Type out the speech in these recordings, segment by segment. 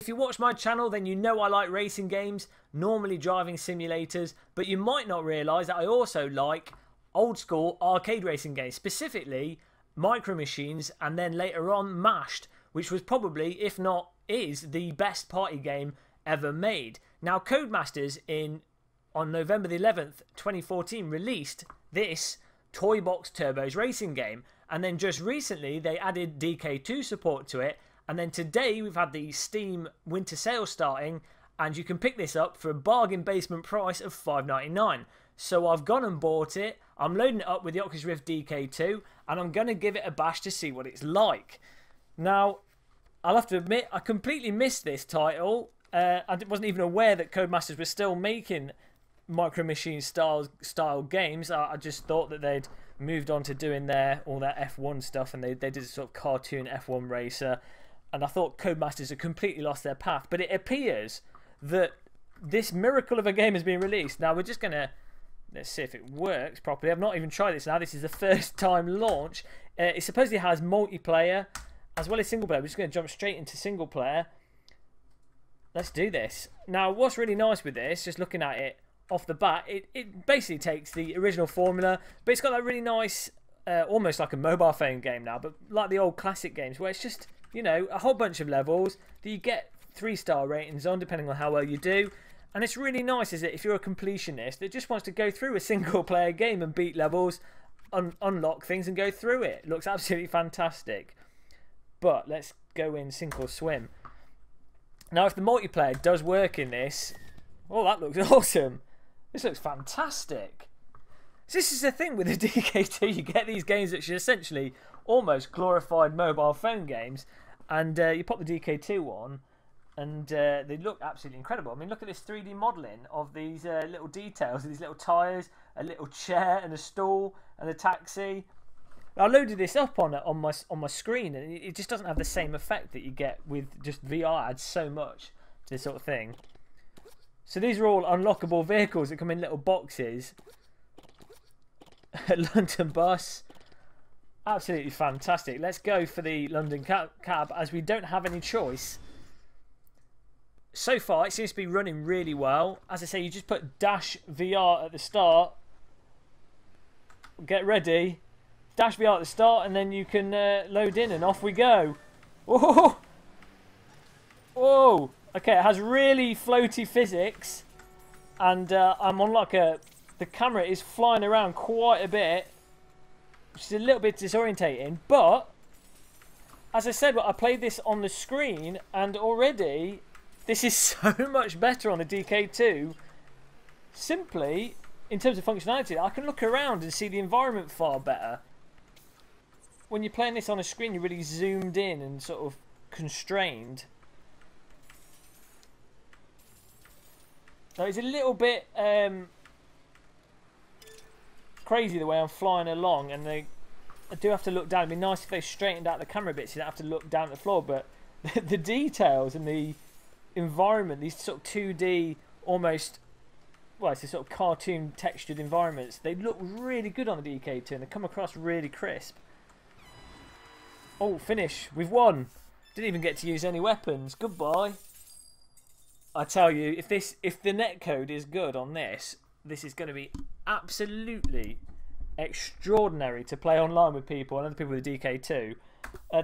If you watch my channel, then you know I like racing games, normally driving simulators, but you might not realise that I also like old school arcade racing games, specifically Micro Machines and then later on Mashed, which was probably, if not is, the best party game ever made. Now Codemasters on November the 11th, 2014 released this Toybox Turbos racing game, and then just recently they added DK2 support to it. And then today we've had the Steam winter sale starting, and you can pick this up for a bargain basement price of $5.99. So I've gone and bought it. I'm loading it up with the Oculus Rift DK2, and I'm going to give it a bash to see what it's like. Now, I'll have to admit, I completely missed this title. I wasn't even aware that Codemasters were still making Micro Machine style games. I just thought that they'd moved on to doing all their F1 stuff, and they did a sort of cartoon F1 racer. And I thought Codemasters had completely lost their path. But it appears that this miracle of a game has been released. Now we're just going to... let's see if it works properly. I've not even tried this now. This is the first time launch. It supposedly has multiplayer as well as single player. We're just going to jump straight into single player. Let's do this. Now what's really nice with this, just looking at it off the bat, it basically takes the original formula, but it's got that really nice, almost like a mobile phone game now, but like the old classic games where it's just... you know, a whole bunch of levels that you get 3-star ratings on depending on how well you do. And it's really nice, is it, if you're a completionist that just wants to go through a single player game and beat levels, unlock things and go through it. It looks absolutely fantastic. But let's go in sink or swim. Now if the multiplayer does work in this, oh, that looks awesome. This looks fantastic. So this is the thing with the DK2, you get these games which are essentially almost glorified mobile phone games, and you pop the DK2 on and they look absolutely incredible. I mean, look at this 3D modelling of these little details, these little tyres, a little chair and a stool and a taxi. I loaded this up on my screen, and it just doesn't have the same effect that you get with just VR. Adds so much to this sort of thing. So these are all unlockable vehicles that come in little boxes. London bus. Absolutely fantastic. Let's go for the London cab as we don't have any choice. So far it seems to be running really well. As I say, you just put dash VR at the start. Get ready. Dash VR at the start, and then you can load in and off we go. Whoa! Whoa! Okay, it has really floaty physics, and I'm on like the camera is flying around quite a bit, which is a little bit disorientating, but as I said, I played this on the screen and already this is so much better on the DK2. Simply, in terms of functionality, I can look around and see the environment far better. When you're playing this on a screen, you're really zoomed in and sort of constrained. Now, it's a little bit crazy the way I'm flying along, and I do have to look down. It'd be nice if they straightened out the camera bits so you don't have to look down at the floor, but the details and the environment, these sort of 2D almost, well, it's a sort of cartoon textured environments, they look really good on the DK2 and they come across really crisp. Oh, finish, we've won. Didn't even get to use any weapons. Goodbye. I tell you, if the netcode is good on this, this is going to be absolutely extraordinary to play online with people and other people with the DK2.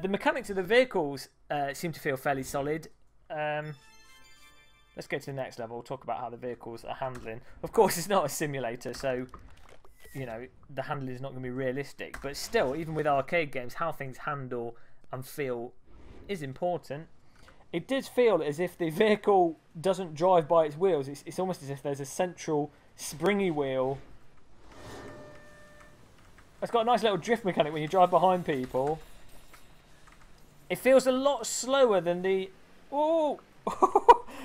The mechanics of the vehicles seem to feel fairly solid. Let's go to the next level. We'll talk about how the vehicles are handling. Of course, it's not a simulator, so you know the handling is not going to be realistic. But still, even with arcade games, how things handle and feel is important. It does feel as if the vehicle doesn't drive by its wheels. It's almost as if there's a central springy wheel. It's got a nice little drift mechanic when you drive behind people. It feels a lot slower than the... Oh!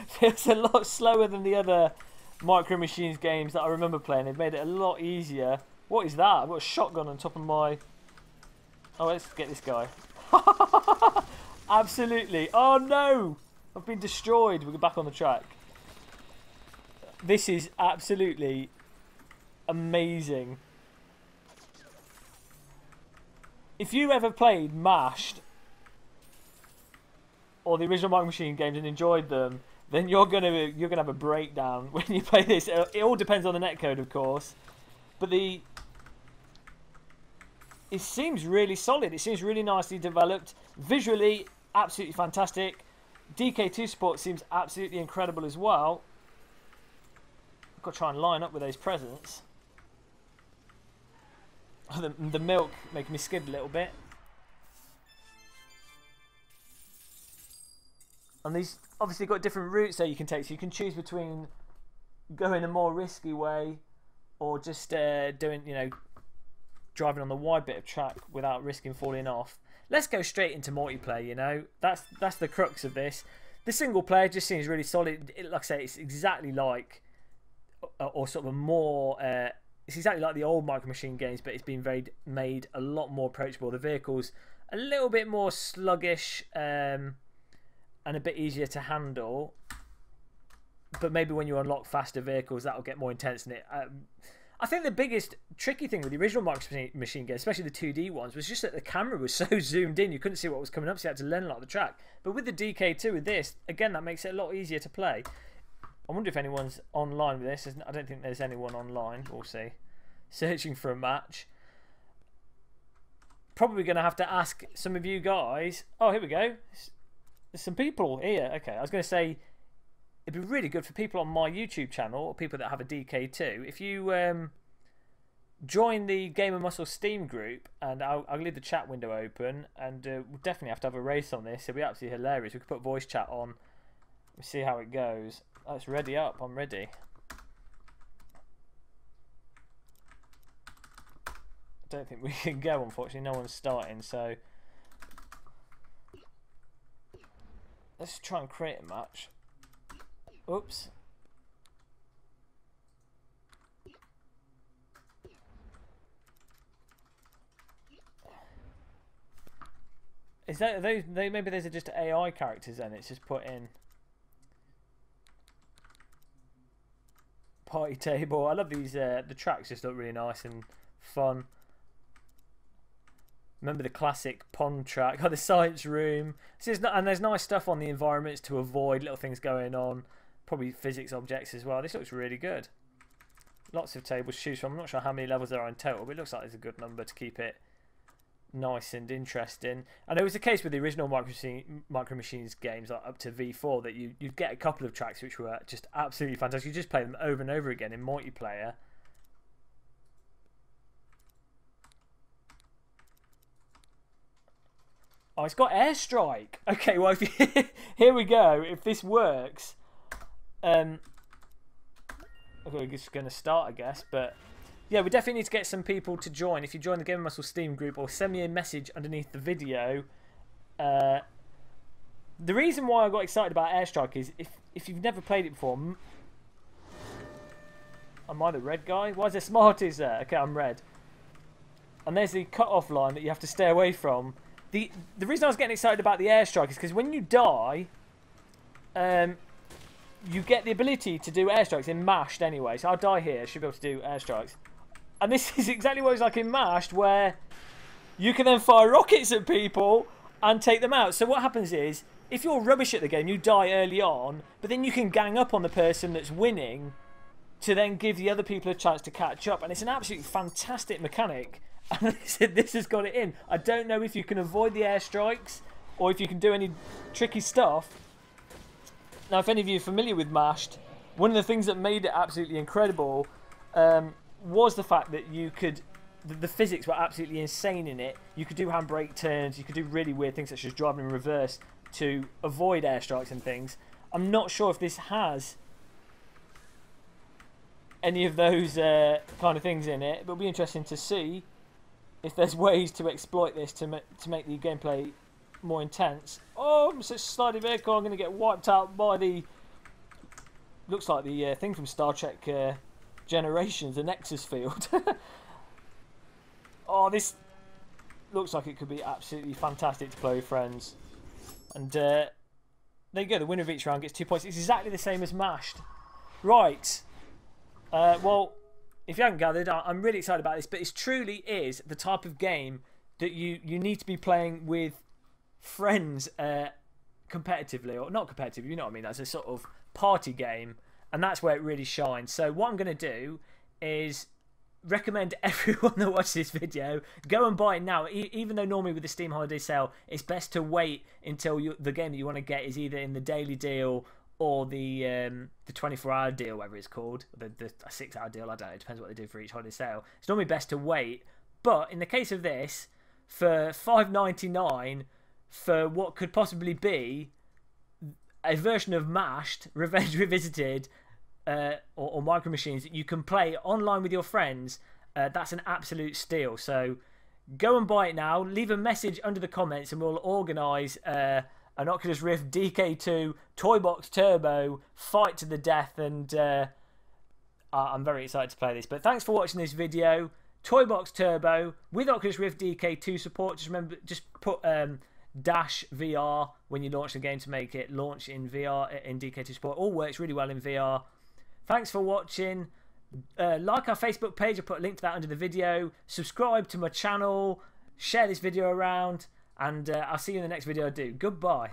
Feels a lot slower than the other Micro Machines games that I remember playing. They've made it a lot easier. What is that? I've got a shotgun on top of my... Oh, let's get this guy. Absolutely. Oh no! I've been destroyed. We'll get back on the track. This is absolutely amazing. If you ever played Mashed, or the original Micro Machine games and enjoyed them, then you're gonna have a breakdown when you play this. It all depends on the netcode, of course, but it seems really solid. It seems really nicely developed. Visually, absolutely fantastic. DK2 support seems absolutely incredible as well. I've got to try and line up with those presents. Oh, the milk making me skid a little bit. And these obviously got different routes that you can take, so you can choose between going a more risky way or just doing, you know, driving on the wide bit of track without risking falling off. Let's go straight into multiplayer, you know. That's the crux of this. The single player just seems really solid. Like I say, it's exactly like, or sort of a more, it's exactly like the old Micro Machine games, but it's been made a lot more approachable. The vehicles a little bit more sluggish and a bit easier to handle. But maybe when you unlock faster vehicles, that'll get more intense in it. I think the biggest tricky thing with the original Micro Machine games, especially the 2D ones, was just that the camera was so zoomed in, you couldn't see what was coming up, so you had to learn a lot of the track. But with the DK2, with this, again, that makes it a lot easier to play. I wonder if anyone's online with this. I don't think there's anyone online. We'll see. Searching for a match. Probably going to have to ask some of you guys. Oh, here we go. There's some people here. Okay, I was going to say, it'd be really good for people on my YouTube channel, or people that have a DK2, if you join the GamerMuscle Steam group, and I'll leave the chat window open, and we'll definitely have to have a race on this. It'll be absolutely hilarious. We could put voice chat on. We'll see how it goes. Oh, it's ready up. I'm ready. I don't think we can go, unfortunately. No one's starting, so let's try and create a match. Oops. Is that maybe those are just AI characters then? It's just put in party table. I love these. The tracks just look really nice and fun. Remember the classic pond track? Oh, the science room. And there's nice stuff on the environments to avoid, little things going on. Probably physics objects as well. This looks really good. Lots of tables to choose from. I'm not sure how many levels there are in total, but it looks like there's a good number to keep it nice and interesting. And it was the case with the original Micro Machines games, like up to V4, that you'd get a couple of tracks which were just absolutely fantastic. You just play them over and over again in multiplayer. Oh, it's got airstrike. Okay, well, here we go. If this works, okay, we're just going to start, I guess. But yeah, we definitely need to get some people to join. If you join the GamerMuscle Steam group, or send me a message underneath the video. The reason why I got excited about airstrike is if you've never played it before. Am I the red guy? Why is there Smarties there? Okay, I'm red. And there's the cut-off line that you have to stay away from. The reason I was getting excited about the airstrike is because when you die, you get the ability to do airstrikes in Mashed anyway. So I'll die here, I should be able to do airstrikes. And this is exactly what it's like in Mashed, where you can then fire rockets at people and take them out. So what happens is, if you're rubbish at the game, you die early on, but then you can gang up on the person that's winning to then give the other people a chance to catch up. And it's an absolutely fantastic mechanic. And they said this has got it in. I don't know if you can avoid the airstrikes or if you can do any tricky stuff. Now, if any of you are familiar with Mashed, one of the things that made it absolutely incredible was the fact that you could... The physics were absolutely insane in it. You could do handbrake turns. You could do really weird things such as driving in reverse to avoid airstrikes and things. I'm not sure if this has any of those kind of things in it, but it'll be interesting to see if there's ways to exploit this to make the gameplay more intense. Oh, I'm such a slidey vehicle. I'm going to get wiped out by the... Looks like the thing from Star Trek Generations, the Nexus field. Oh, this looks like it could be absolutely fantastic to play with friends. And there you go. The winner of each round gets 2 points. It's exactly the same as Mashed. Right. Well... If you haven't gathered, I'm really excited about this, but it truly is the type of game that you need to be playing with friends competitively, or not competitively, you know what I mean, as a sort of party game, and that's where it really shines. So what I'm going to do is recommend everyone that watches this video go and buy it now. Even though normally with the Steam holiday sale it's best to wait until the game that you want to get is either in the daily deal or the 24-hour deal, whatever it's called, the 6-hour deal, I don't know, it depends what they do for each holiday sale. It's normally best to wait, but in the case of this, for $5.99 for what could possibly be a version of Mashed Revenge Revisited, or Micro Machines that you can play online with your friends, that's an absolute steal. So go and buy it now. Leave a message under the comments and we'll organise an Oculus Rift DK2 Toybox Turbo fight to the death, and I'm very excited to play this. But thanks for watching this video. Toybox Turbo with Oculus Rift DK2 support. Just remember, just put dash VR when you launch the game to make it launch in VR in DK2 support. All works really well in VR. Thanks for watching. Like our Facebook page, I'll put a link to that under the video. Subscribe to my channel. Share this video around. And I'll see you in the next video I do. Goodbye.